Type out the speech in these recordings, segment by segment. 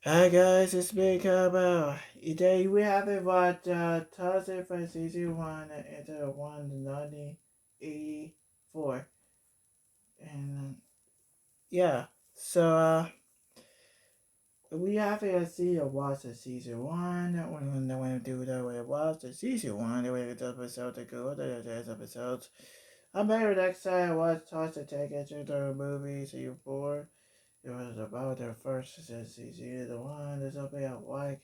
Hi guys, it's me Cabo. Today we have about Tarzan from season 1 and the 1984. And yeah, so we have to see the watch the season 1. When we do that, we watch the season 1. Then we get the episode to go to the next episodes. I'm better next time I watch Tarzan take it to the movie season 4. It was about the first season, the one that's something I like.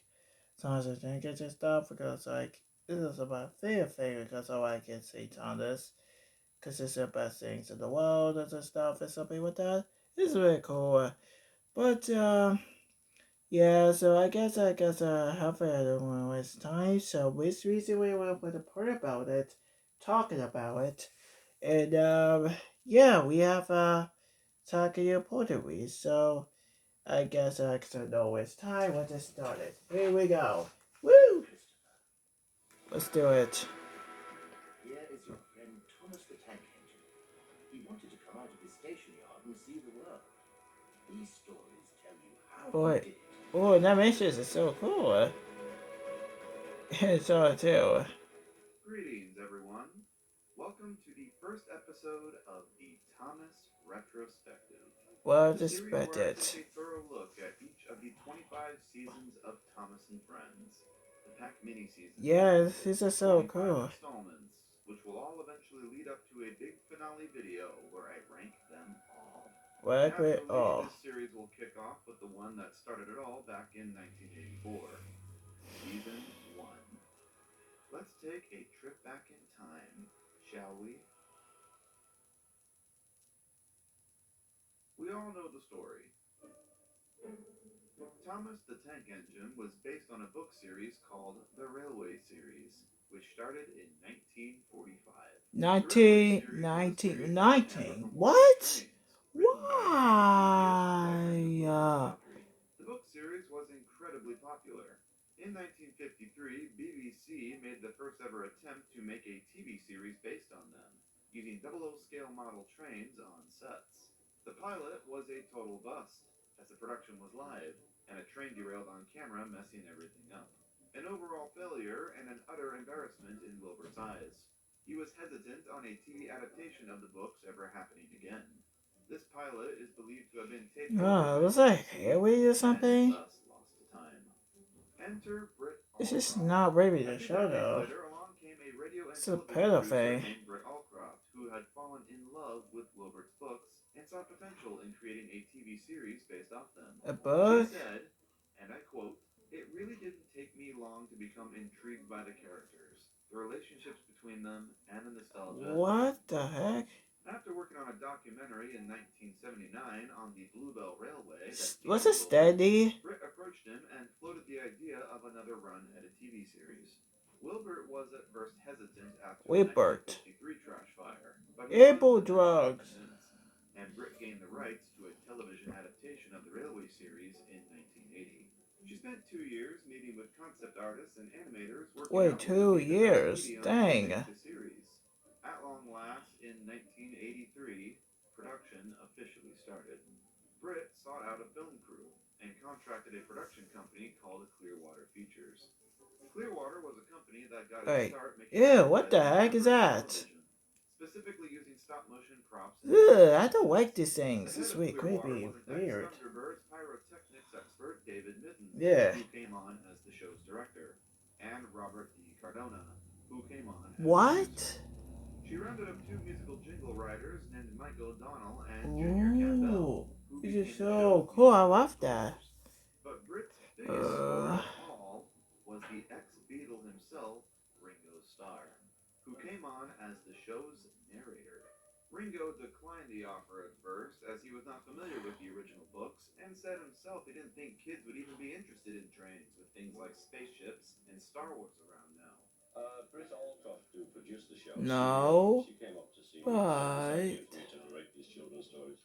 Thomas didn't get your stuff because like this is about fair thing because all I can say Thomas because it's the best things in the world and stuff and something with that. It's really cool. But yeah, so I guess hopefully I don't want to waste time. So this reason we want to put a part about it, talking about it. And yeah, we have talking important ways. So I guess I don't know waste time. Let's just start it. Here we go. Woo! Let's do it. Here is your friend Thomas the Tank Engine. He wanted to come out of his station yard and see the world. These stories tell you how he Boy. did it. Oh, that missions is so cool. It's all too. Greetings, everyone. Welcome to the first episode of the Thomas Retrospective, Well, the series expect where I it. take a thorough look at each of the 25 seasons of Thomas and Friends, the Pack mini seasons, that Yeah, is, this is so 25 cool. installments, which will all eventually lead up to a big finale video where I rank them all. Work with Naturally, all. this series will kick off with the one that started it all back in 1984, Season 1. Let's take a trip back in time, shall we? We all know the story. Thomas the Tank Engine was based on a book series called the Railway Series, which started in 1945. The Railway 19, Series was a 19, series that meandered 19. from world What? trains, written by Francis Pierce Warren Why? of Audrey. The book series was incredibly popular. In 1953, BBC made the first ever attempt to make a TV series based on them, using double-O scale model trains on sets. The pilot was a total bust, as the production was live, and a train derailed on camera, messing everything up. An overall failure and an utter embarrassment in Wilbur's eyes. He was hesitant on a TV adaptation of the books ever happening again. This pilot is believed to have been taped over Oh, by was that BBC Harry or and something? thus lost to time. Enter Britt This is Allcroft. not ready A to few show decades though. later, along came a radio and It's a television pedo producer thing. named Britt Allcroft, who had fallen in love with Wilbert's books and saw potential in creating a TV series based off them. A She book? said, and I quote, "It really didn't take me long to become intrigued by the characters, the relationships between them, and the nostalgia that What comes the with them." heck? After working on a documentary in 1979 on the Bluebell Railway that Was featured it Wilbur, steady? Britt approached him and floated the idea of another run at a TV series. Wilbur was at first hesitant after the Wilbert. 1953 trash fire, but he was Able eventually drugs. convinced, and Britt gained the rights to a television adaptation of the Railway series in 1980. She spent 2 years meeting with concept artists and animators working Wait, out what would two be the best years? medium to Dang. make the series. At long last, in 1983, production officially started. Britt sought out a film crew and contracted a production company called Clearwater Features. Clearwater was a company that got its Wait. start making Ew, what the advertising heck for is British that? television, specifically using stop motion props and Ugh, effects I don't like puppets. these The things. head It's of really Clearwater creepy. was an Weird. ex-Thunderbirds pyrotechnics expert David Middens, Yeah. who came on as the show's director, and Robert D. Cardona, who came on as producer. What? She rounded up two musical jingle writers named Mike O'Donnell and Junior Ooh. Campbell, who This is became the so show's cool. I musical love that. composers. But Britt's biggest star Uh, of all was the ex-Beatle himself, Ringo Starr, who came on as the show's narrator. Ringo declined the offer at first, as he was not familiar with the original books, and said himself he didn't think kids would even be interested in trains with things like spaceships and Star Wars around now. Britt Allcroft, who produced the show, no. she came up to see me and said this But. idea for me to narrate these children's stories.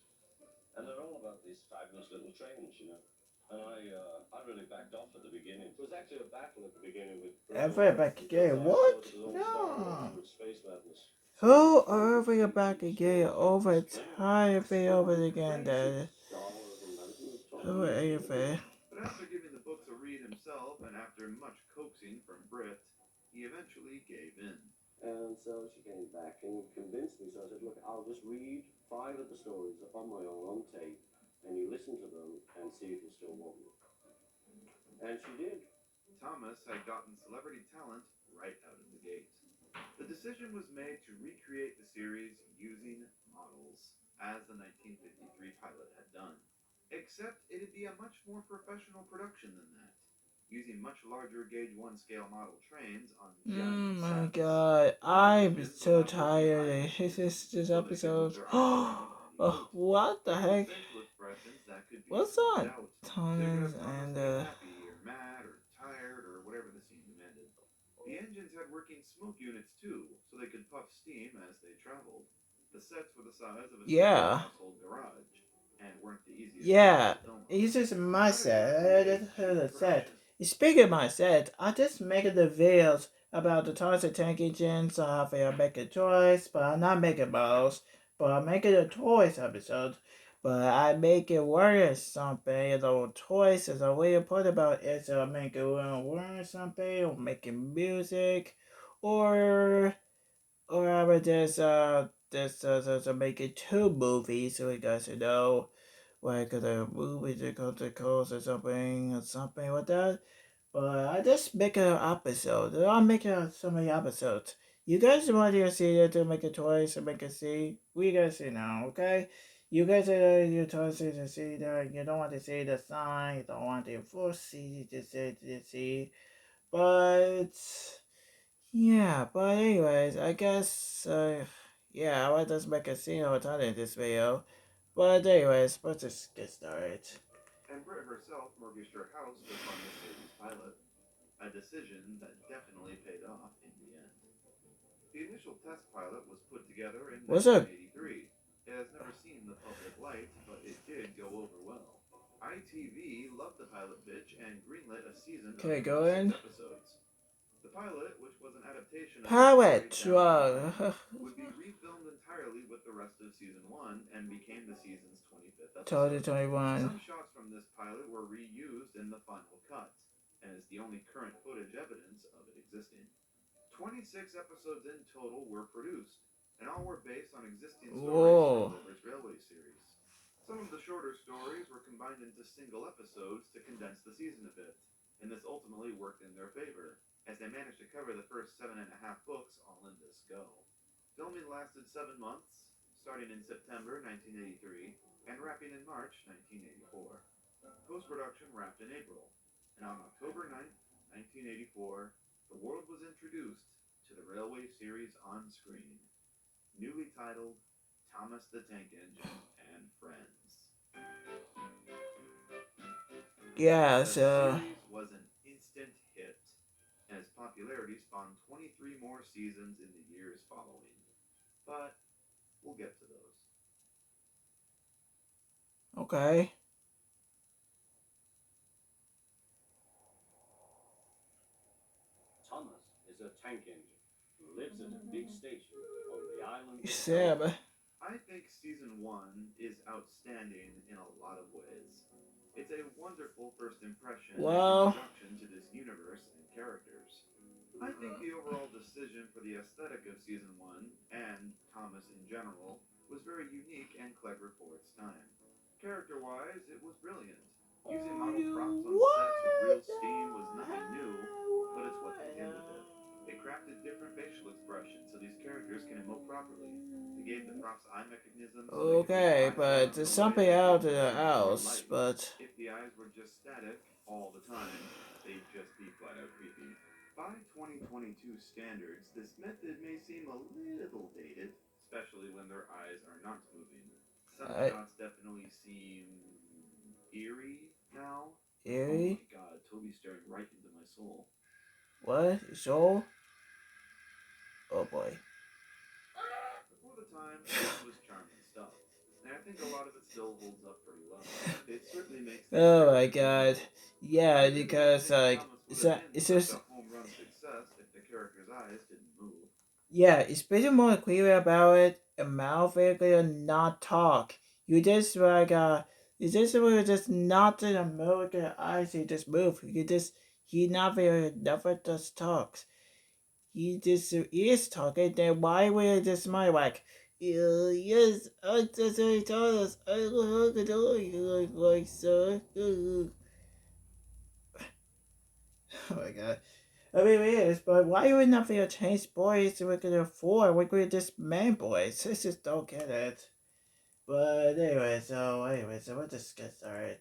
And they're all about these fabulous little trains, you know. And I really backed off at the beginning. It was actually a battle at the beginning with Britt Ever Allcroft back because again? I thought What? it was all Star Wars No. with space madness. So we Who decided are to we make back these again small over trains time explode over with again friendship. then? Star Wars and everything. Who are we? But after giving himself, and after much coaxing from Britt, he eventually gave in. And so she came back and convinced me. So I said, look, I'll just read five of the stories on my own on tape, and you listen to them and see if you still want me. And she did. Thomas had gotten celebrity talent right out of the gate. The decision was made to recreate the series using models, as the 1953 pilot had done. Except it'd be a much more professional production than that, using much larger gauge 1 scale model trains on Oh giant my sets. god, All the I'm images would so have working tired. eye This movement, is this so they could move episode. their eyes when they ate. What the With heck? facial expressions that could be What's swapped on out, so you could Thomas have Thomas and looking happy or mad or tired or whatever the scene demanded. The engines had working smoke units too, so they could puff steam as they traveled. The sets were the size of a standard yeah. household garage, and weren't the easiest things Yeah, to film on. it's just my How did it set. I create just heard cheap a set. production? Speaking of my set, I just make the videos about the toxic tank engines. So I think I make a choice, but I'm not making those. But I'm making a toys episode. But I make it worth something. The toys is a way to put about it. So I make it worth something, or making music, or I would just make it two movies so you guys know like the movie to go to coast or something like that. But I just make an episode. I'll make so many episodes. You guys want to see it to make a choice or make a see? We guys see now, okay? You guys are your choices to see that. You don't want to see the sign. You don't want to force see to see. But yeah, but anyways, I guess yeah, I want to make a scene all the time in this video. But anyways, let's just get started. And Britt herself mortgaged her house to fund the series pilot, a decision that definitely paid off in the end. The initial test pilot was put together in What's up? 1983. It has never seen the public light, but it did go over well. ITV loved the pilot pitch and greenlit a season of Okay, go 26 in. episodes. The pilot, which was an adaptation of the Pirate story Down the truck. Line, would be refilmed entirely with the rest of season 1 and became the season's 25th episode. 2021. Some shots from this pilot were reused in the final cut, and is the only current footage evidence of it existing. 26 episodes in total were produced, and all were based on existing stories from Whoa. River's Railway series. Some of the shorter stories were combined into single episodes to condense the season a bit, and this ultimately worked in their favor, as they managed to cover the first 7.5 books all in this go. Filming lasted 7 months, starting in September 1983 and wrapping in March 1984. Post production wrapped in April, and on October 9th, 1984, the world was introduced to the Railway series on screen, newly titled Thomas the Tank Engine and Friends. Yeah, The so series was an instant hit, and its popularity spawned 23 more seasons in the years following. But we'll get to those. okay. Thomas is a tank engine who lives at a big station on the island of Helena. Sam. I think season 1 is outstanding in a lot of ways. It's a wonderful first impression and Well, introduction to this universe and characters. I think the overall decision for the aesthetic of season 1, and Thomas in general, was very unique and clever for its time. Character wise, it was brilliant. Using model props on sets with real what steam was the nothing new, but it's what they did with it. hell? They crafted different facial expressions so these characters can emote properly. They gave the props eye mechanisms so they could move Okay, eyes but around in there's a way something that out gave of the the scenes more house, life. but If the eyes were just static all the time, they'd just be flat out creepy. By 2022 standards, this method may seem a little dated, especially when their eyes are not moving. Some I shots definitely seem eerie now. Oh my eerie. god, Toby's staring right into my soul. What? Soul? Oh boy. For the time, this was charming stuff, and I think a lot of it still holds up pretty well. It certainly makes these Oh my characters god. believable. I Yeah, really don't because think like Thomas would have been it's such just a home run success if the character's eyes didn't move. yeah, it's pretty more clear about it. A mouth area not talk. You just like you just will just not in American eyes. You just move. You just He never just talks. He just is talking. Then why would this my like? Yes, I just told us. I look at you like so. Oh my god. I mean, it is, but why would not feel change boys to regular four? We could just man boys. I just don't get it. But anyway, so we'll just get started.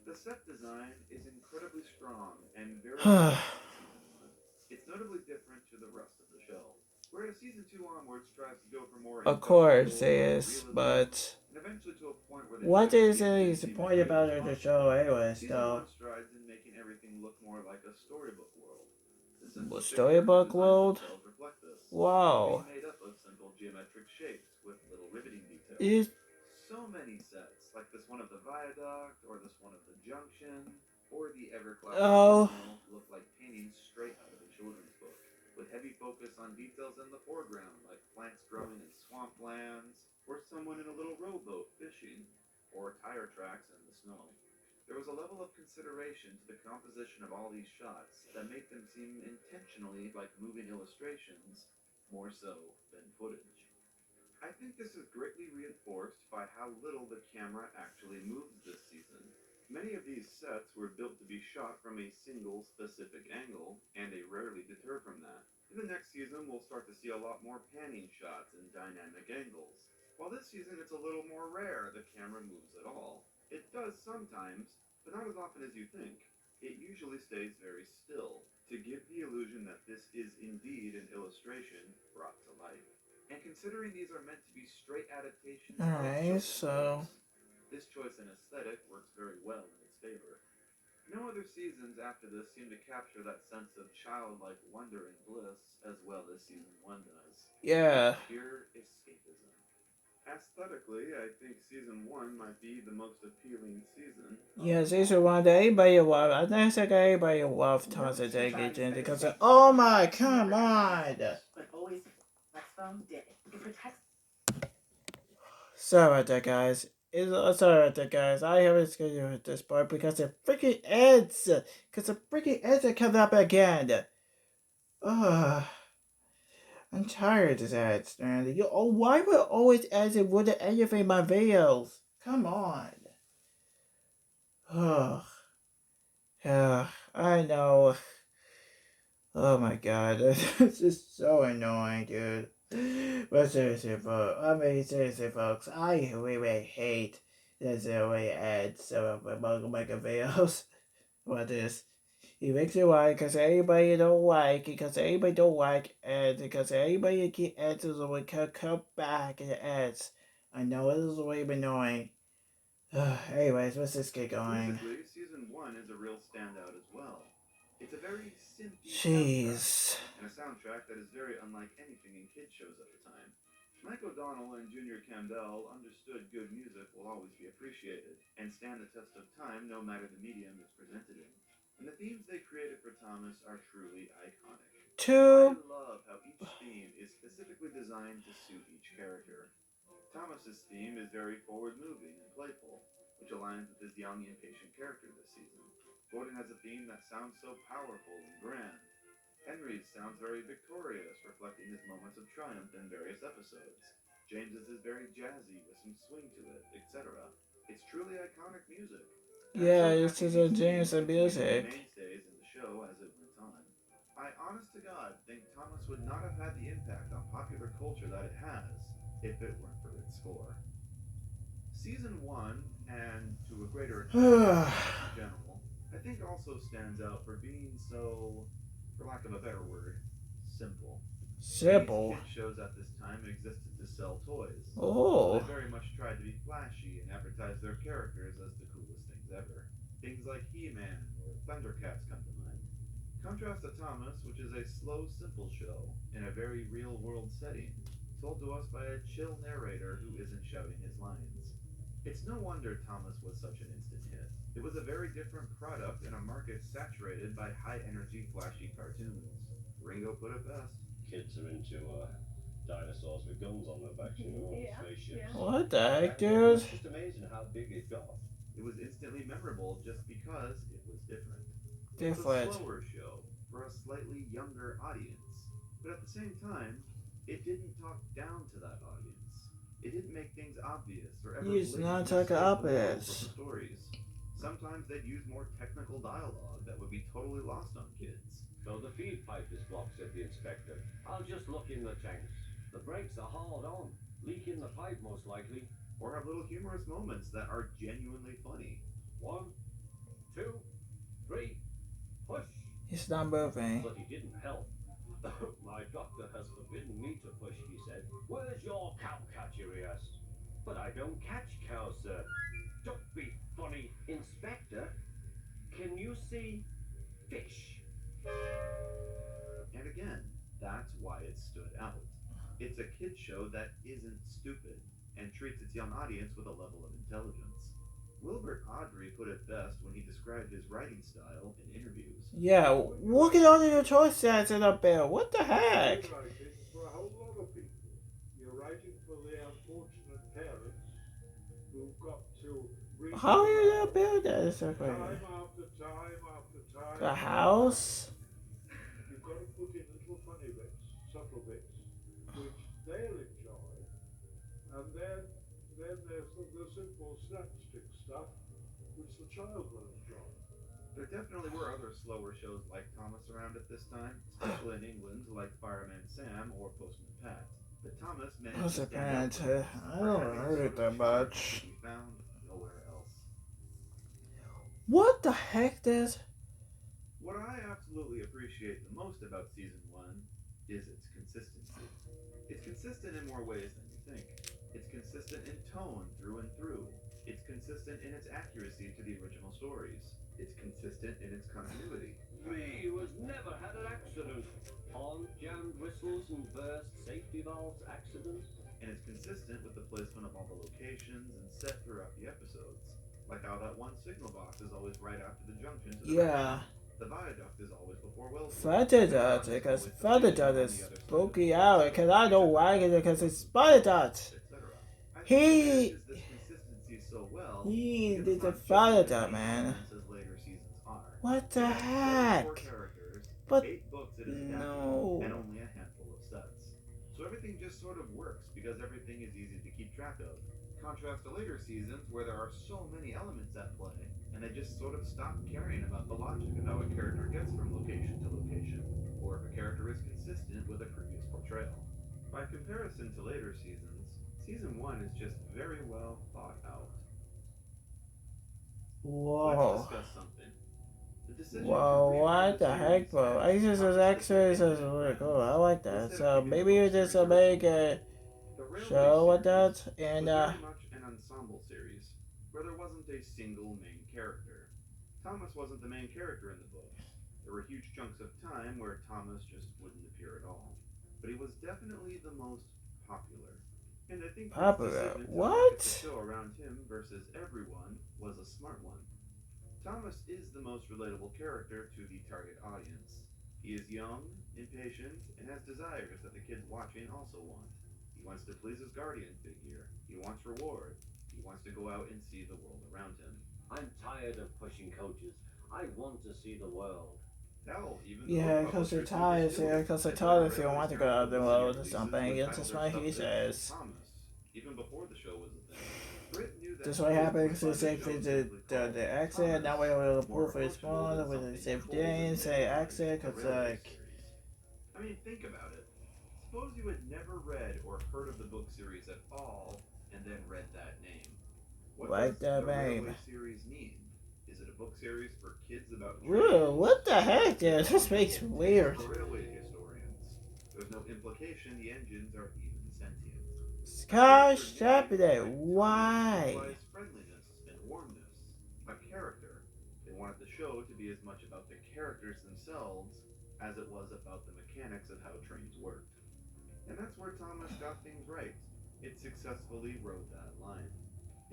The set design is incredibly strong and very unique in season one. It's notably different to the rest of the show, whereas season two onwards tries to go for more Of course, it industrial is, realism, but and eventually to a point where they try what to is keep is the Disney point material about as the show, possible. anyways? Season Though one strides in making everything look more like a storybook world. The simplistic character storybook designs world. themselves reflect this, Wow, being made up of simple geometric shapes with little riveting details. is So many sets, like this one of the viaduct, or this one of the junction, or the ever classic oh windmill, look like paintings straight out of a children's book, with heavy focus on details in the foreground, like plants growing in swamplands, or someone in a little rowboat fishing, or tire tracks in the snow. There was a level of consideration to the composition of all these shots that made them seem intentionally like moving illustrations, more so than footage. I think this is greatly reinforced by how little the camera actually moves this season. Many of these sets were built to be shot from a single specific angle, and they rarely deter from that. In the next season, we'll start to see a lot more panning shots and dynamic angles. While this season it's a little more rare the camera moves at all. It does sometimes, but not as often as you think. It usually stays very still, to give the illusion that this is indeed an illustration brought to life. And considering these are meant to be straight adaptations of alright. children's So books, this choice in aesthetic works very well in its favor. No other seasons after this seem to capture that sense of childlike wonder and bliss as well as season 1 does. It's yeah, pure escapism. Aesthetically, I think season 1 might be the most appealing season of yeah. them This is all. one that everybody love. I think it's like everybody love tons of Notes Jackie regarding Jane sticker because safety oh stickers my, are come never on. accidental, but always flex foam did it. It protects. Sorry about that, guys. Sorry about that, guys. I haven't scheduled with this part because it freaking ends. Because the freaking ends are coming up again. Ugh. I'm tired of that, Stanley. Why would always ads it wouldn't anything my videos? Come on. Ugh. Yeah, I know. Oh my god, this is so annoying, dude. But seriously, folks, I really hate this way ads so mega videos. What this? He makes it why because everybody don't like because everybody don't like ads because everybody get ads is will come back and ads. I know it is really annoying. Anyways, let's just get going. Musically, season 1 is a real standout as well. It's a very synthy soundtrack, Jeez. and a soundtrack that is very unlike anything in kid shows at the time. Mike O'Donnell and Junior Campbell understood good music will always be appreciated and stand the test of time no matter the medium it's presented in. And the themes they created for Thomas are truly iconic. I Two. love how each theme is specifically designed to suit each character. Thomas's theme is very forward-moving and playful, which aligns with his young, impatient character this season. Gordon has a theme that sounds so powerful and grand. Henry's sounds very victorious, reflecting his moments of triumph in various episodes. James's is very jazzy with some swing to it, etc. It's truly iconic music, and I'm Yeah, so this happy is a these James themes of continue to be music. mainstays in the show as it went on. I honest to God think Thomas would not have had the impact on popular culture that it has if it weren't for its score. Season 1, and to a greater extent the series in general, I think also stands out for being so, for lack of a better word, simple. Many Simple. kid shows at this time existed to sell toys, so they Oh. very much tried to be flashy and advertise their characters as the coolest things ever. Things like He-Man or Thundercats come to mind. Contrast to Thomas, which is a slow, simple show in a very real world setting, told to us by a chill narrator who isn't shouting his lines. It's no wonder Thomas was such an instant hit. It was a very different product in a market saturated by high energy, flashy cartoons. Ringo put it best. Kids are into dinosaurs with guns on their backs, Yeah, spaceships. yeah. What the heck, And dude? it's just amazing how big it got. It was instantly memorable just because it was different. It's a different. slower show for a slightly younger audience, but at the same time, it didn't talk down to that audience. It didn't make things obvious or ever He's not blatantly talking skip the morals of the opposites. stories. Sometimes they'd use more technical dialogue that would be totally lost on kids. So the feed pipe is blocked, said the inspector. I'll just look in the tanks. The brakes are hard on. Leak in the pipe, most likely. Or have little humorous moments that are genuinely funny. 1, 2, 3, push. He's not moving. But he didn't help. My doctor has forbidden me to push, he said. Where's your cow catcher, he asked. But I don't catch cows, sir. Don't be funny, Inspector. Can you see fish? And again, that's why it stood out. It's a kids show that isn't stupid and treats its young audience with a level of intelligence. Wilbert Audrey put it best when he described his writing style in interviews. Yeah, look at all your choice sets in up there. What the heck? You're writing for a whole lot of people. You're writing for the unfortunate parents who've got to read How are you gonna build that exactly? time after time after time. The house? You've got to put in little funny bits, subtle bits, which they'll enjoy, and then there's the simple slapstick stuff, which the child will enjoy. There definitely were other slower shows like Thomas around at this time, especially in England, like Fireman Sam or Postman Pat. But Thomas managed What's to a stand out parent? I for don't having a heard sort it of that charm much. to be found nowhere else. What the heck, this? What I absolutely appreciate the most about season one is its consistency. It's consistent in more ways than you think. It's consistent in tone through and through. It's consistent in its accuracy to the original stories. It's consistent in its continuity. Me, who has never had an accident. On jammed whistles and burst safety valves accident. And it's consistent with the placement of all the locations and set throughout the episodes. Like how that one signal box is always right after the junction to the Yeah. The viaduct is always before Wellsville. Father does it, because Father does is spooky out, because I don't like it, because it's Father does. He So well he because did it's the not just Father as that, deep man. as later seasons are. What the It has 34 heck? characters, But 8 books it is adapted, no. and only a handful of sets. So everything just sort of works because everything is easy to keep track of. Contrast to later seasons where there are so many elements at play, and they just sort of stop caring about the logic of how a character gets from location to location, or if a character is consistent with a previous portrayal. By comparison to later seasons, season 1 is just very well thought out. Whoa. Let's discuss something. The decision to Whoa, rewrite what the heck, bro? Isis is actually is really cool. I like that. So maybe you just make a show with that, and was very much an ensemble series, where there wasn't a single main character. Thomas wasn't the main character in the books. There were huge chunks of time where Thomas just wouldn't appear at all. But he was definitely the most popular. And I think popular. the What? show around him versus everyone was a smart one. Thomas is the most relatable character to the target audience. He is young, impatient, and has desires that the kids watching also want. He wants to please his guardian figure. He wants reward. He wants to go out and see the world around him. I'm tired of pushing coaches. I want to see the world. Hell, even Yeah, because you're tired. Yeah, because you're tired if you want to go out the road or something. It's just what he says. Thomas, even before the show was a thing. Britt knew that Just what happens is if the exit, that way we'll proof it's small with the same thing, say exit, because like. I mean, think about it. Suppose you had never read or heard of the book series at all, and then read that name. What Like does that the name. Railway series mean? Is it a book series for kids about Whoa, what the heck, dude? This makes weird. For railway historians. There's no implication the engines are even sentient. Gosh, Deputy, why? Implies friendliness and warmness. A character. They wanted the show to be as much about the characters themselves as it was about the mechanics of how trains worked. And that's where Thomas got things right. It successfully rode that line.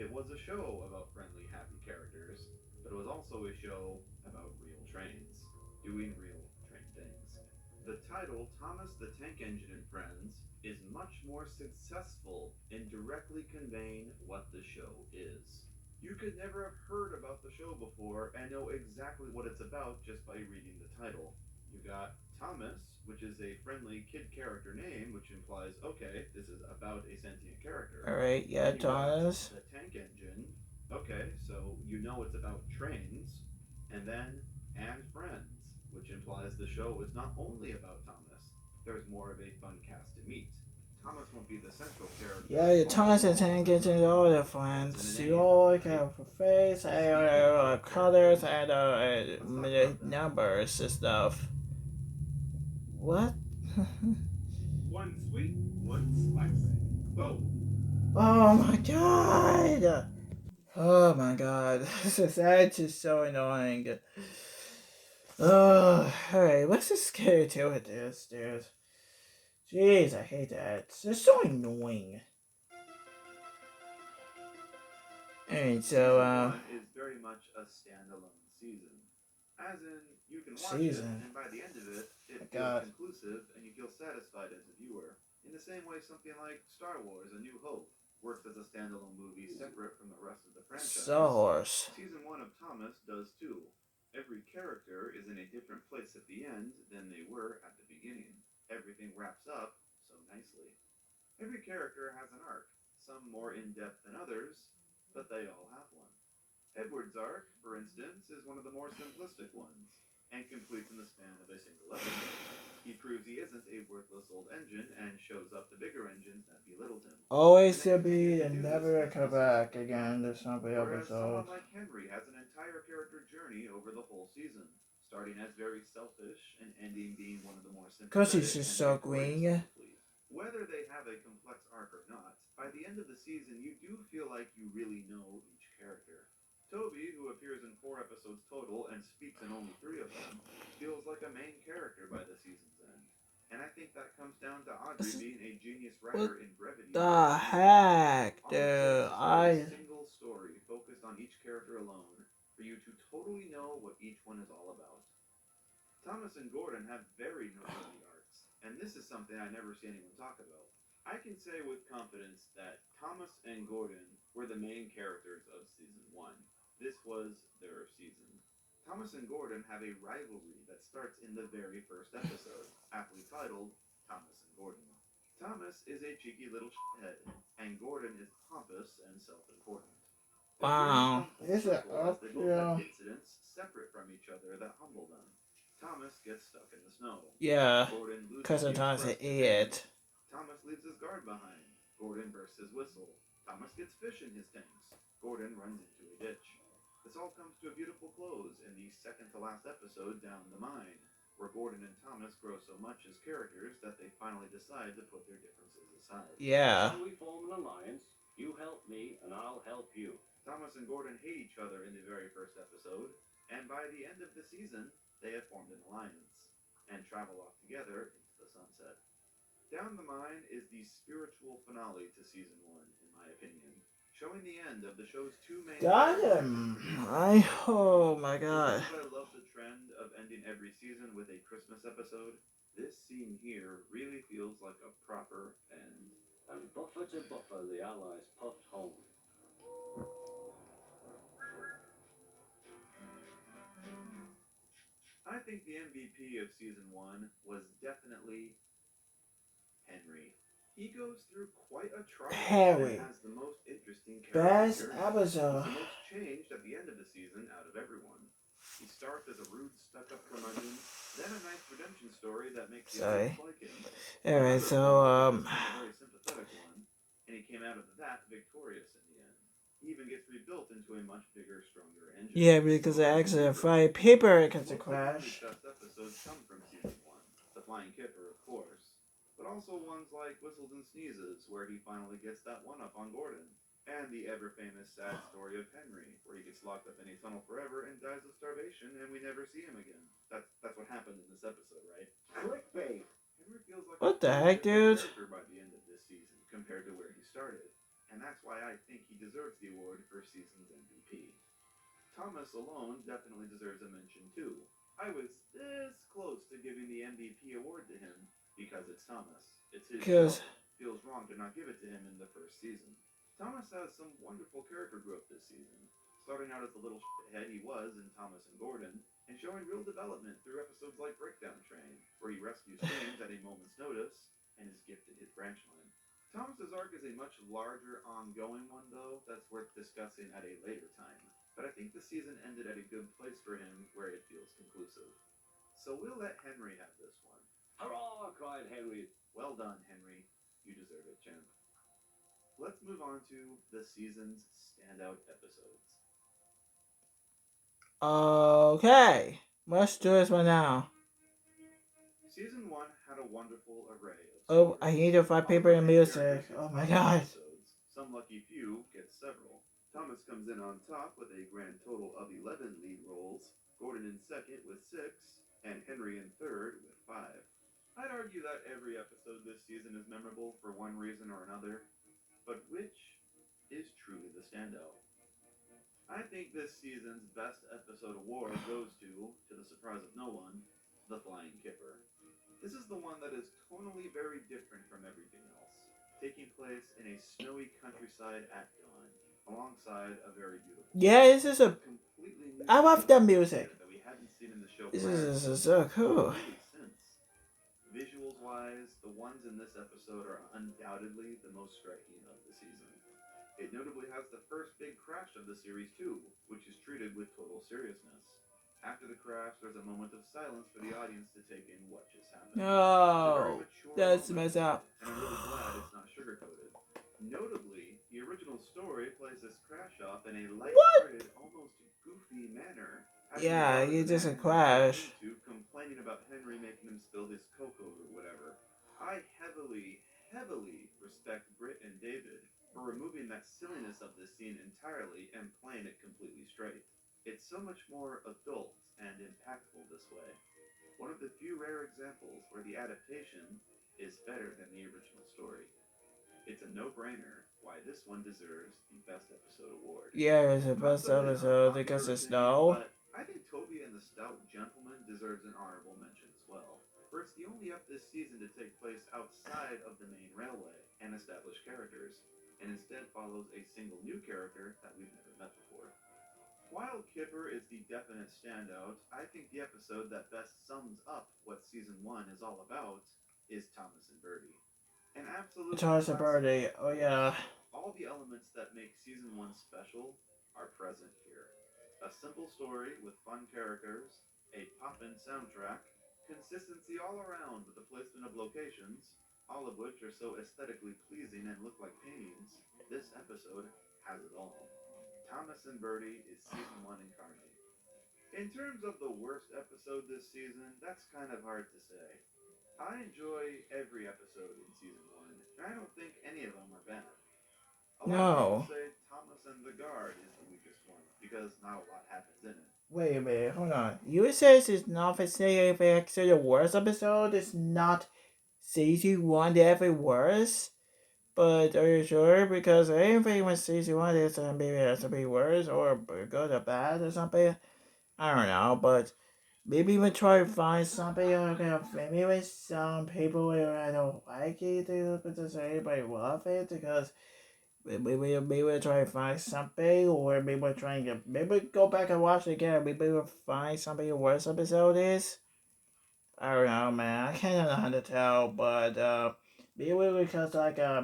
It was a show about friendly, happy characters, but it was also a show about real trains, doing real train things. The title, Thomas the Tank Engine and Friends, is much more successful in directly conveying what the show is. You could never have heard about the show before and know exactly what it's about just by reading the title. You got Thomas, which is a friendly kid character name, which implies, okay, this is about a sentient character. Alright, yeah, Then you got Thomas. the tank engine. Okay, so you know it's about trains. And then and friends, which implies the show is not only about Thomas. There's more of a fun cast to meet. Thomas won't be the central Yeah, character, your but Thomas he'll and also Tank have gets a into all the that's in a friends. You name, all like right? have a face, Speaking of fun colors, characters, and let's talk about them. numbers and stuff. What? One sweet, one spicy. Boom! Oh my god! Oh my god. That's just so annoying. Alright, let's just get to it, dude. Jeez, I hate that. It's just so annoying. Alright, so, Season 1 is very much a standalone season. As in, you can watch it, season. and by the end of it, My it feels god. conclusive, and you feel satisfied as a viewer. In the same way something like Star Wars A New Hope works as a standalone movie separate from the rest of the Star franchise, Wars. Season 1 of Thomas does too. Every character is in a different place at the end than they were at the beginning. Everything wraps up so nicely. Every character has an arc, some more in depth than others, but they all have one. Edward's arc, for instance, is one of the more simplistic ones, and completes in the span of a single episode. He proves he isn't a worthless old engine and shows up the bigger engines that belittled him. Always And they to continue be to and do this never next come episode. back again to some Whereas episode. someone like Henry has an entire character journey over the whole season, starting as very selfish and ending being one of the more Cause he's sympathetic just and so victorious of green. the fleet. Whether they have a complex arc or not, by the end of the season you do feel like you really know each character. Toby, who appears in 4 episodes total and speaks in only 3 of them, feels like a main character by the season's end. And I think that comes down to Audrey being a genius What writer in brevity by the the season. heck, All it takes dude? is for a I single story focused on each character alone for you to totally know what each one is all about. Thomas and Gordon have very noteworthy arcs, and this is something I never see anyone talk about. I can say with confidence that Thomas and Gordon were the main characters of season 1. This was their season. Thomas and Gordon have a rivalry that starts in the very first episode, aptly titled Thomas and Gordon. Thomas is a cheeky little shithead, and Gordon is pompous and self-important. Their journeys wow. come full Is it circle as up they both have here? incidents separate from each other that humble them. Thomas gets stuck in the snow. Yeah, Gordon loses cause the sometimes an express to Jane. idiot. Thomas leaves his guard behind. Gordon bursts his whistle. Thomas gets fish in his tanks. Gordon runs into a ditch. This all comes to a beautiful close in the second to last episode, Down the Mine, where Gordon and Thomas grow so much as characters that they finally decide to put their differences aside. Yeah. Shall we form an alliance? You help me, and I'll help you. Thomas and Gordon hate each other in the very first episode, and by the end of the season, they have formed an alliance and travel off together into the sunset. Down the Mine is the spiritual finale to season 1, in my opinion, showing the end of the show's two main Got characters him. and Oh my god. as much as I love the trend of ending every season with a Christmas episode, this scene here really feels like a proper end. And buffer to buffer, the Allies puffed home. I think the MVP of season 1 was definitely Henry. He goes through quite a trial Harry. and has the most interesting Best character journey. episode. He's the most changed at the end of the season out of everyone. He starts as a rude, stuck-up curmudgeon, then a nice redemption story that makes the Sorry. others like him. Anyway, Another so one that's a very sympathetic one, and he came out of that victorious in the end. He even gets rebuilt into a much bigger, stronger engine. yeah, because the accident flying paper against a Most of Henry's crash. best episodes come from season 1. The Flying Kipper, of course, but also ones like Whistles and Sneezes, where he finally gets that one-up on Gordon, and the ever-famous sad story of Henry, where he gets locked up in a tunnel forever and dies of starvation, and we never see him again. That's what happened in this episode, right? Clickbait! Henry feels like What a the heck, dude? character by the end of this season compared to where he started, and that's why I think he deserves the award for season's MVP. Thomas alone definitely deserves a mention too. I was this close to giving the MVP award to him because it's Thomas. It's his show. Because Feels wrong to not give it to him in the first season. Thomas has some wonderful character growth this season, starting out as the little shithead he was in Thomas and Gordon, and showing real development through episodes like Breakdown Train, where he rescues things at a moment's notice and is gifted his branch line. Thomas's arc is a much larger ongoing one, though, that's worth discussing at a later time. But I think the season ended at a good place for him where it feels conclusive. So we'll let Henry have this one. Hurrah! Cried Henry. Well done, Henry. You deserve it, champ. Let's move on to the season's standout episodes. Okay, let's do this one now. Season 1 had a wonderful array of Oh, stories. I need to find paper and music. Oh my god. Episodes. Some lucky few get several. Thomas comes in on top with a grand total of 11 lead roles, Gordon in second with 6, and Henry in third with 5. I'd argue that every episode this season is memorable for one reason or another, but which is truly the standout? I think this season's best episode award goes to the surprise of no one, The Flying Kipper. This is the one that is tonally very different from everything else, taking place in a snowy countryside at dawn, alongside a very beautiful. Yeah, this is a. Completely new I love the music. that we hadn't seen in the show This prior is so cool. really since. Visuals wise, the ones in this episode are undoubtedly the most striking of the season. It notably has the first big crash of the series too, which is treated with total seriousness. After the crash, there's a moment of silence for the audience to take in what just happened. No, that's messed up. And I'm really glad it's not sugarcoated. Notably, the original story plays this crash off in a light-hearted, almost goofy manner. Yeah, you just a crash. Complaining about Henry making him spill his cocoa or whatever. I heavily respect Britt and David for removing that silliness of this scene entirely and playing it completely straight. It's so much more adult and impactful this way. One of the few rare examples where the adaptation is better than the original story. It's a no-brainer why this one deserves the Best Episode award. Yeah, it's the best episode because it's snow. But I think Toby and the Stout Gentleman deserves an honorable mention as well. For it's the only up this season to take place outside of the main railway and establish characters, and instead follows a single new character that we've never met before. While Kipper is the definite standout, I think the episode that best sums up what Season 1 is all about is Thomas and Birdie. An absolute Thomas and Birdie, oh yeah. All the elements that make Season 1 special are present here. A simple story with fun characters, a poppin' soundtrack, consistency all around with the placement of locations, all of which are so aesthetically pleasing and look like paintings. This episode has it all. Thomas and Birdie is Season 1 incarnate. In terms of the worst episode this season, that's kind of hard to say. I enjoy every episode in Season 1, and I don't think any of them are bad. A lot of people say Thomas and the Guard is the weakest one, because not a lot happens in it. Wait a minute, hold on. You say this is not for saying if actually the worst episode is not Season 1 that ever worse? But are you sure? Because I didn't think when Season 1 is maybe has to be worse or good or bad or something. I don't know, but maybe we try to find something okay, maybe with some people where I don't like it to say anybody love it because maybe we'll try to find something or maybe we're trying to maybe go back and watch it again. Maybe we'll find something the worst episode is. I don't know, man. I can't know how to tell, but maybe because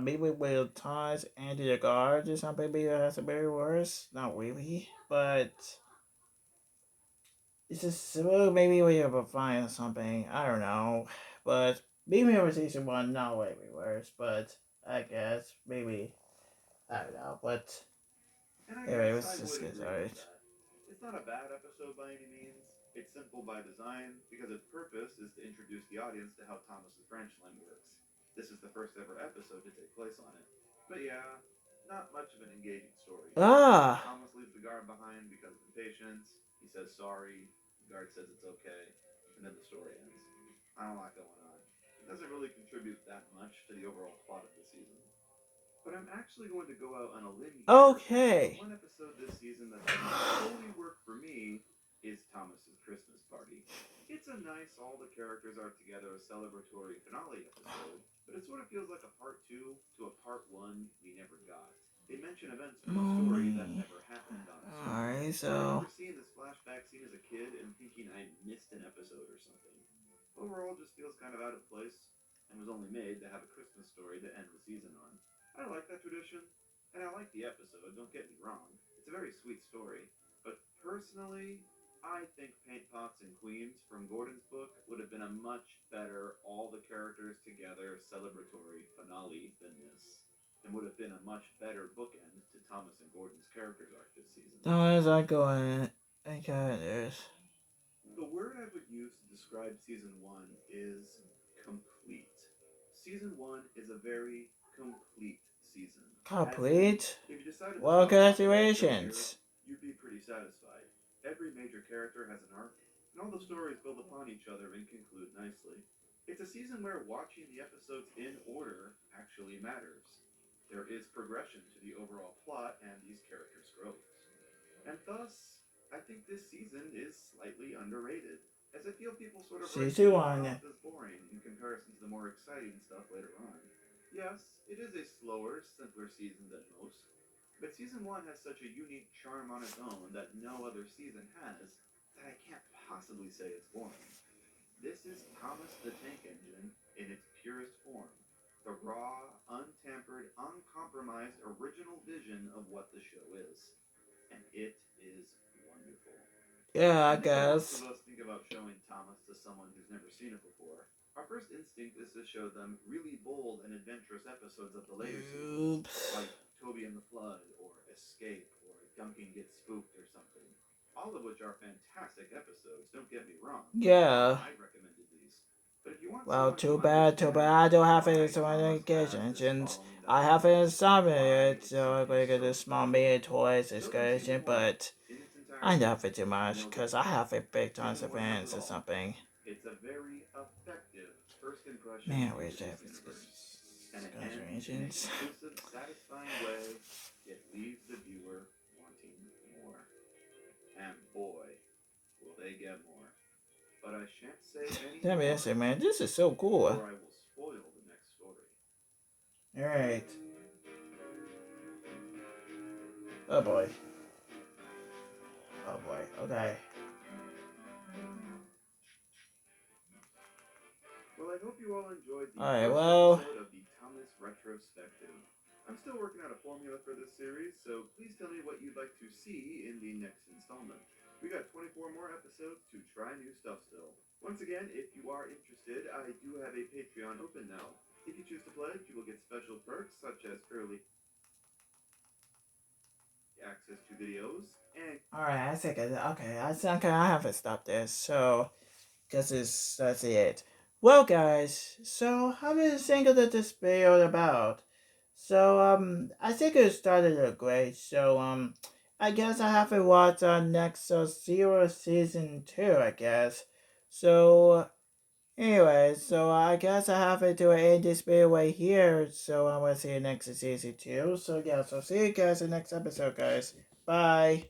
maybe with times Andy the guards or something maybe it has to be worse. Not really, but it's just well, maybe we have to find something. I don't know, but maybe over season one not way worse, but I guess maybe I don't know, but anyway, let's just get started. It's not a bad episode by any means. It's simple by design because its purpose is to introduce the audience to how Thomas's branch line works. This is the first ever episode to take place on it. But yeah, not much of an engaging story. Thomas leaves the guard behind because of impatience. He says sorry. The guard says it's okay, and then the story ends. Not a lot going on. It doesn't really contribute that much to the overall plot of the season. But I'm actually going to go out on a limb here. Okay. One episode this season that doesn't totally work for me is Thomas's Christmas Party. It's a nice all the characters are together celebratory finale episode, but it sort of feels like a part 2 to a part 1 we never got. They mention events from the story that Mommy. never happened on screen. Alright, I so remember seeing this flashback scene as a kid and thinking I missed an episode or something. Overall, just feels kind of out of place and was only made to have a Christmas story to end the season on. I like that tradition, and I like the episode, don't get me wrong. It's a very sweet story. But personally, I think Paint Pots and Queens from Gordon's book would have been a much better, all the characters together celebratory finale than this, and would have been a much better bookend to Thomas and Gordon's characters arc this season. how is that going? I got this. The word I would use to describe season one is complete. Season one is a very complete season. As in, Complete? if you decided to Well, stop watching the show here, congratulations. you'd be pretty satisfied. Every major character has an arc, and all the stories build upon each other and conclude nicely. It's a season where watching the episodes in order actually matters. There is progression to the overall plot and these characters' growths. And thus, I think this season is slightly underrated, as I feel people sort of write Season season one 1. off as boring in comparison to the more exciting stuff later on. Yes, it is a slower, simpler season than most, but season one has such a unique charm on its own that no other season has that I can't possibly say it's boring. This is Thomas the Tank Engine in its purest form. The raw, untampered, uncompromised original vision of what the show is, and it is wonderful. Yeah, I I think when most guess. of us think about showing Thomas to someone who's never seen it before, our first instinct is to show them really bold and adventurous episodes of the later seasons, Oops. like Toby and the Flood, or Escape, or Duncan Gets Spooked, or something. All of which are fantastic episodes, don't get me wrong. Yeah. I recommended these. But if you want Well, someone too who bad, too bad. understands I don't have any why so many Thomas has this occasions. following that I it have has, an summon why it, it's so I'm simply gonna get so a small special, mini toys show them season excursion, one but in its I entirety, have it too and much, they'll get because it. I have a big tons Season of one has fans it or all. something. It's a very effective first impression Man, into where's this that universe, and it ends in a excursions? conclusive, satisfying way. It leaves the viewer wanting more. And boy, will they get more. But I shan't say any That more, is it, man. This is so cool. or I will spoil the next story. Alright. Oh boy. Oh boy. Okay. Well, I hope you all enjoyed the Alright, first well. episode of the Thomas Retrospective. I'm still working out a formula for this series, so please tell me what you'd like to see in the next installment. We got 24 more episodes to try new stuff still. Once again, if you are interested, I do have a Patreon open now. If you choose to pledge, you will get special perks such as early access to videos and Alright, I think okay, I think I have to stop this. So, that's it. Well, guys, so how do you think of this video about? So, I think it started great. So, I guess I have to watch next Zero season 2, I guess. So, anyway, so I guess I have to end this video right here. So, I'm gonna see you next season 2. So, yeah, so see you guys in the next episode, guys. Bye.